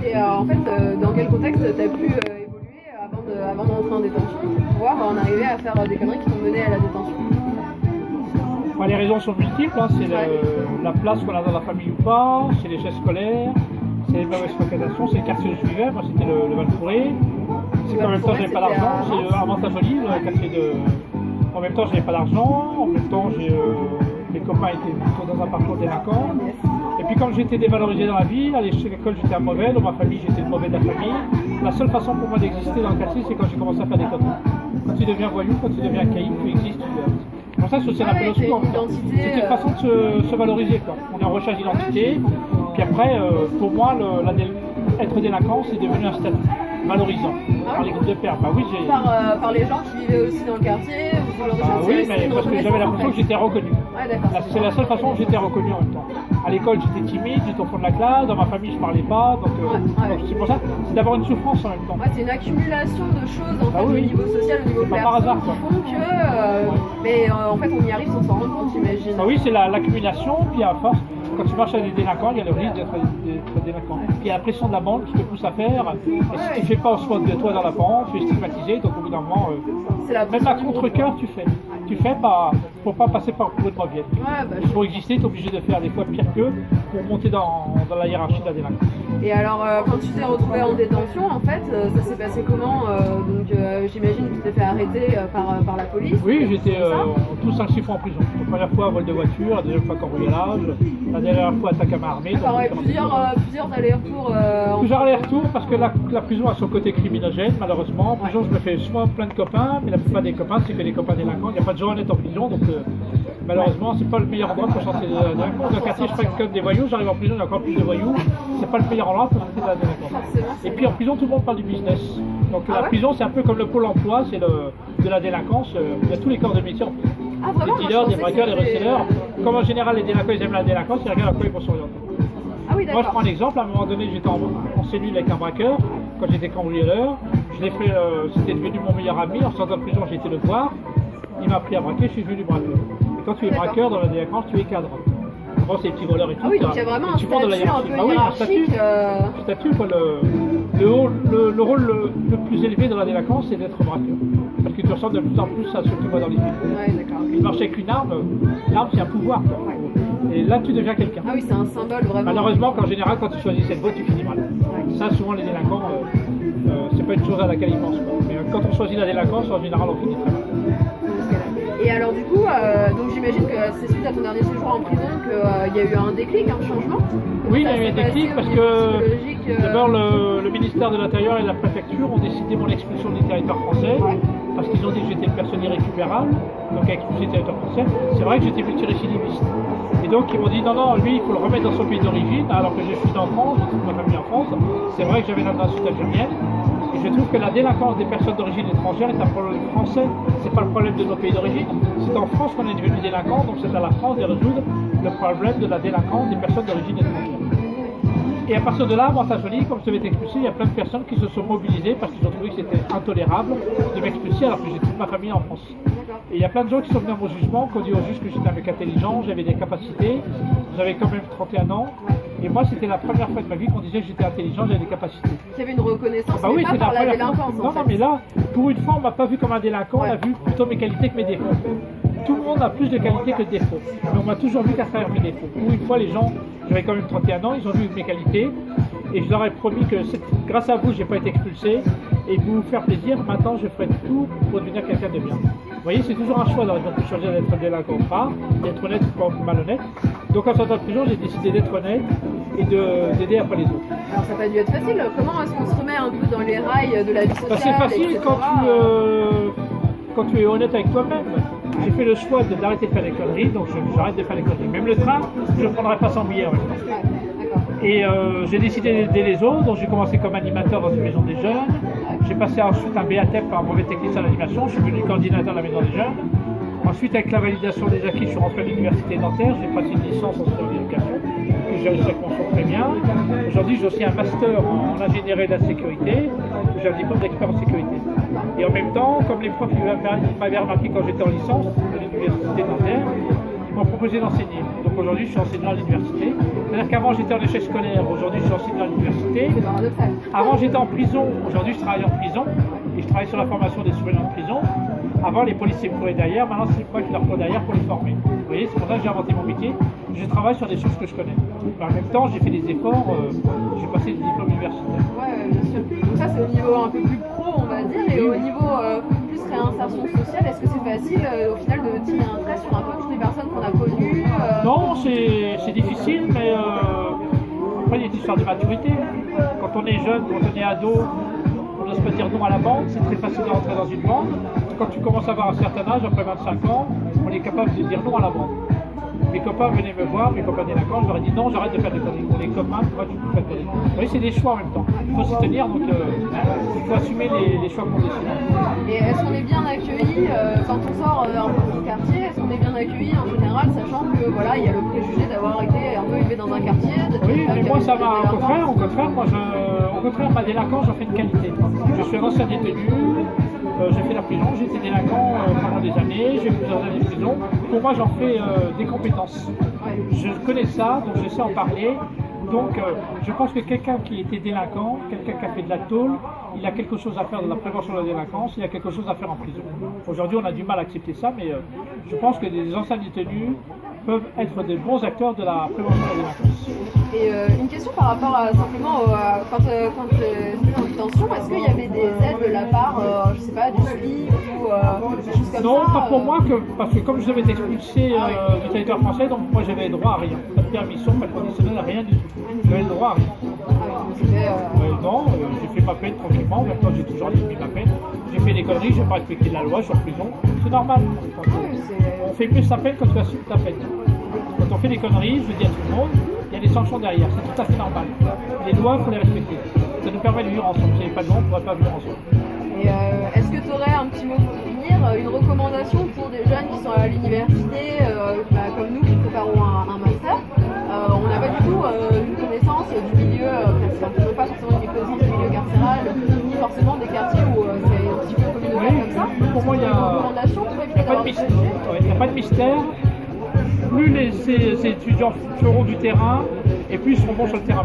Et en fait, dans quel contexte tu as pu évoluer avant de rentrer en détention pour pouvoir en arriver à faire des conneries qui t'ont mené à la détention? Enfin, les raisons sont multiples, hein. C'est la place qu'on a dans la famille ou pas, c'est l'échec scolaire, c'est les mauvaises fréquentations, c'est le quartier où je vivais, moi c'était le Val-Fouré. C'est qu'en même temps j'avais pas d'argent, c'est à Mantes-la-Jolie, le quartier de... En même temps j'avais pas d'argent, en même temps mes copains étaient plutôt dans un parcours délinquant. Et puis comme j'étais dévalorisé dans la vie, à l'école j'étais un mauvais, dans ma famille j'étais le mauvais de la famille. La seule façon pour moi d'exister dans le quartier, c'est quand j'ai commencé à faire des conneries. Quand tu deviens voyou, quand tu deviens caïd, tu existes, c'est pour ça que c'est un peu le sport. C'est une façon de se valoriser, quoi. On est en recherche d'identité. Puis après, pour moi, être délinquant, c'est devenu un statut valorisant par les groupes de pères. Bah oui, par les gens qui vivaient aussi dans le quartier. Oui, mais parce que j'avais l'impression que j'étais reconnu. Ouais, c'est la seule façon où j'étais reconnu en même temps. À l'école, j'étais timide, j'étais au fond de la classe, dans ma famille, je parlais pas. Donc c'est pour ça, c'est d'avoir une souffrance en même temps. Ouais, c'est une accumulation de choses en fait, au niveau social, au niveau personnel, qui font que... mais en fait, on y arrive sans s'en rendre compte, j'imagine. Bah oui, c'est l'accumulation, puis à force, quand tu marches avec des délinquants, il y a le risque d'être délinquant. Puis il y a la pression de la bande qui te pousse à faire. Et si tu ne fais pas, on se moque de toi dans la bande, tu es stigmatisé, donc au bout d'un moment, même à contre-cœur, tu fais. Tu fais pour pas passer par le brevet. Pour exister, tu es obligé de faire des fois pire qu'eux pour monter dans la hiérarchie de la délinquance. Et alors, quand tu t'es retrouvé en détention, en fait, ça s'est passé comment? Donc, j'imagine que tu t'es fait arrêter par la police. Oui, j'étais tous 5-6 fois en prison. La première fois, vol de voiture, la deuxième fois, cambriolage, la dernière fois, attaque à main armée. Plusieurs allers-retours. Plusieurs allers-retours parce que la prison a son côté criminogène, malheureusement. En prison, je me fais souvent plein de copains, mais la plupart des copains, c'est que des copains délinquants. Il n'y a pas de gens honnêtes en prison, donc malheureusement, c'est pas le meilleur endroit pour sortir de la délinquance. Dans le quartier, je fréquente des voyous, j'arrive en prison, il y a encore plus de voyous. C'est pas le meilleur endroit pour sortir de la délinquance. Et puis en prison, tout le monde parle du business. Donc la prison, c'est un peu comme le pôle emploi, c'est de la délinquance. Il y a tous les corps de métier en prison. Des dealers, des braqueurs, des receleurs. Comme en général, les délinquants, ils aiment la délinquance, ils regardent à quoi ils vont s'orienter. Moi, je prends un exemple. À un moment donné, j'étais en cellule avec un braqueur, quand j'étais cambrioleur. Je l'ai fait, c'était devenu mon meilleur ami. En sortant de prison, j'ai été le voir. Il m'a appris à braquer, je suis devenu braqueur. Et quand tu es braqueur dans la délinquance, tu es cadre. Bon, c'est les petits voleurs et tout. Ah oui, donc il y a vraiment un statut un peu hiérarchique. Statut, quoi, le rôle le plus élevé dans la délinquance, c'est d'être braqueur. Parce que tu ressembles de plus en plus à ce que tu vois dans les films. Ouais, d'accord. Il marche avec une arme, l'arme c'est un pouvoir. Et là, tu deviens quelqu'un. Ah oui, c'est un symbole vraiment. Malheureusement, qu'en général, quand tu choisis cette voie, tu finis mal. Ça, souvent, les délinquants, c'est pas une chose à laquelle ils pensent. Mais quand on choisit la délinquance, en général, on finit très mal. Et alors du coup, donc j'imagine que c'est suite à ton dernier séjour en prison qu'il y a eu un déclic, un changement. Oui, il y a eu un déclic parce que d'abord le ministère de l'Intérieur et la préfecture ont décidé mon expulsion du territoire français parce qu'ils ont dit que j'étais une personne irrécupérable, donc expulsé du territoire français. C'est vrai que j'étais multirécidiviste. Et donc ils m'ont dit non, lui il faut le remettre dans son pays d'origine alors que je suis en France, j'ai toute ma famille en France. C'est vrai que j'avais l'adresse algérienne. Et je trouve que la délinquance des personnes d'origine étrangère est un problème français, c'est pas le problème de nos pays d'origine. C'est en France qu'on est devenu délinquant, donc c'est à la France de résoudre le problème de la délinquance des personnes d'origine étrangère. Et à partir de là, à Mantes-la-Jolie, comme je devais être expulsé, il y a plein de personnes qui se sont mobilisées parce qu'ils ont trouvé que c'était intolérable de m'expulser alors que j'ai toute ma famille en France. Et il y a plein de gens qui sont venus à mon jugement, qui ont dit au juge que j'étais un mec intelligent, j'avais des capacités, j'avais quand même 31 ans. Et moi, c'était la première fois de ma vie qu'on disait que j'étais intelligent, j'avais des capacités. Il y avait une reconnaissance, bah oui, pas par la délinquance. Non, mais là, pour une fois, on m'a pas vu comme un délinquant, on a vu plutôt mes qualités que mes défauts. Tout le monde a plus de qualités que de défauts. Mais on m'a toujours vu qu'à travers mes défauts. Pour une fois, les gens, j'avais quand même 31 ans, ils ont vu mes qualités. Et je leur ai promis que grâce à vous, je n'ai pas été expulsé. Et pour vous faire plaisir, maintenant, je ferai tout pour devenir quelqu'un de bien. Vous voyez, c'est toujours un choix dans la vie de choisir d'être délinquant ou pas, d'être honnête ou pas malhonnête. Donc en sortant de prison, j'ai décidé d'être honnête et d'aider après les autres. Alors ça n'a pas dû être facile. Comment est-ce qu'on se remet un peu dans les rails de la vie sociale? C'est facile quand tu es honnête avec toi-même. J'ai fait le choix d'arrêter de faire des conneries, donc j'arrête de faire des conneries. Même le train, je ne prendrai pas sans billet en même temps. Et j'ai décidé d'aider les autres, donc j'ai commencé comme animateur dans une maison des jeunes. J'ai passé ensuite un BATEP par un brevet technicien d'animation, je suis devenu coordinateur de la maison des jeunes. Ensuite, avec la validation des acquis, je suis rentré à l'université Nanterre, j'ai passé une licence en sciences d'éducation, que j'ai réussi à construire très bien. Aujourd'hui, j'ai aussi un master en ingénierie de la sécurité, j'ai un diplôme d'expert en sécurité. Et en même temps, comme les profs m'avaient remarqué quand j'étais en licence à l'université Nanterre, ils m'ont proposé d'enseigner. Donc aujourd'hui, je suis enseignant à l'université. C'est-à-dire qu'avant j'étais en échec scolaire, aujourd'hui je suis enseignant à l'université. C'est paradoxal. Avant j'étais en prison, aujourd'hui je travaille en prison et je travaille sur la formation des surveillants de prison. Avant les policiers me couraient derrière, maintenant c'est moi qui leur cours derrière pour les former. Vous voyez, c'est pour ça que j'ai inventé mon métier. Je travaille sur des choses que je connais. Mais en même temps j'ai fait des efforts, j'ai passé des diplômes universitaires. Ouais, bien sûr. Donc ça c'est au niveau un peu plus pro on va dire, et au niveau plus réinsertion sociale, est-ce que c'est facile au final de tirer un trait sur un peu toutes les personnes qu'on a connues Non, c'est difficile, mais après il y a une histoire de maturité. Quand on est jeune, quand on est ado, on n'ose pas dire non à la bande, c'est très facile de rentrer dans une bande. Quand tu commences à avoir un certain âge, après 25 ans, on est capable de dire non à la bande. Mes copains venaient me voir, mes copains délinquants, je leur ai dit non, j'arrête de faire des conneries. On est copains, pourquoi tu peux faire des conneries? Vous voyez, c'est des choix en même temps. Il faut s'y tenir, donc il faut assumer les choix qu'on décide. Et est-ce qu'on est bien accueilli quand on sort un peu de son quartier? Est-ce qu'on est bien accueilli en général, sachant que voilà, il y a le préjugé d'avoir été un peu élevé dans un quartier? Oui, mais moi ça va au contraire, ma délinquance, j'en fais une qualité. Je suis un ancien détenu. J'ai fait la prison, j'ai été délinquant pendant des années, j'ai plusieurs années de prison. Pour moi, j'en fais des compétences. Je connais ça, donc je sais en parler. Donc, je pense que quelqu'un qui était délinquant, quelqu'un qui a fait de la tôle, il a quelque chose à faire dans la prévention de la délinquance, il a quelque chose à faire en prison. Aujourd'hui, on a du mal à accepter ça, mais je pense que des anciens détenus peuvent être des bons acteurs de la prévention de la délinquance. Et une question par rapport à simplement quand tu étais en détention, est-ce qu'il y avait des aides de la part, je sais pas, du SPIC ou des choses comme ça? Non, pas pour moi, parce que comme je devais être expulsé du territoire français, donc moi j'avais droit à rien. Pas de permission, pas de conditionnel, rien du tout. J'avais le droit à rien. Non, j'ai fait ma peine tranquillement, maintenant j'ai toujours limité ma peine. J'ai fait des conneries, je n'ai pas respecté la loi, je suis en prison. C'est normal. On fait plus sa peine quand tu assumes ta peine. Quand on fait des conneries, je le dis à tout le monde, il y a des sanctions derrière, c'est tout à fait normal. Les lois, il faut les respecter. Ça nous permet de vivre ensemble. Si il n'y avait pas de loi, on ne pourrait pas vivre ensemble. Et est-ce que tu aurais un petit mot pour finir, une recommandation pour des jeunes qui sont à l'université, comme nous qui préparons un master? On n'a pas du tout une connaissance du milieu, pas forcément une connaissance du milieu carcéral, ni forcément des quartiers où c'est un petit peu communautaire comme ça. Pour moi, il n'y a pas de mystère. Plus ces étudiants feront du terrain, et plus ils seront bons sur le terrain.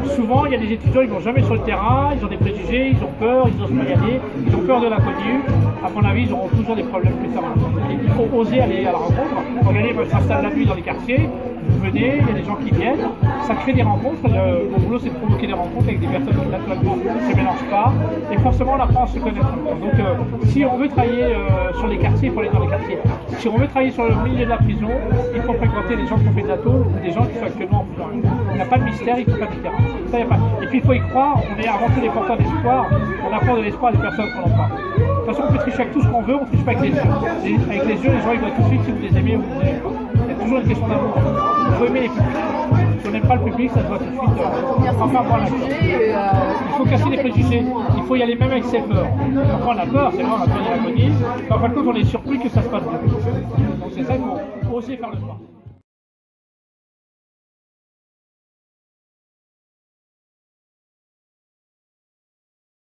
Souvent, il y a des étudiants, ils ne vont jamais sur le terrain, ils ont des préjugés, ils ont peur, ils n'osent pas y aller, ils ont peur de l'inconnu. À mon avis, ils auront toujours des problèmes plus tard. Il faut oser aller à la rencontre. Regardez, moi, je s'installe la nuit dans les quartiers, vous venez, il y a des gens qui viennent, ça crée des rencontres. Mon boulot, c'est de provoquer des rencontres avec des personnes qui naturellement ne se mélangent pas, et forcément, on apprend à se connaître. Donc, si on veut travailler sur les quartiers, il faut aller dans les quartiers. Si on veut travailler sur le milieu de la prison, il faut fréquenter des gens qui ont fait de la tôle ou des gens qui sont actuellement en prison. Il n'y a pas de mystère, il faut pas de terrain. Ça, y a pas. Et puis il faut y croire, on est avant tout des porteurs d'espoir, on apporte de l'espoir à des personnes qu'on n'en pas. De toute façon, on peut tricher avec tout ce qu'on veut, on ne triche pas avec les yeux. Avec les yeux, les gens ils voient tout de suite si vous les aimez ou vous les aimez pas. Il y a toujours une question d'amour. Il faut aimer les publics. Si on n'aime pas le public, ça se voit tout de suite. Enfin, voilà. Il faut casser les préjugés, il faut y aller même avec ses peurs. Parfois on a peur, c'est vrai, on a peur de la connerie, mais en fin de compte on est surpris que ça se passe bien. Donc c'est ça qu'il faut oser faire le pas.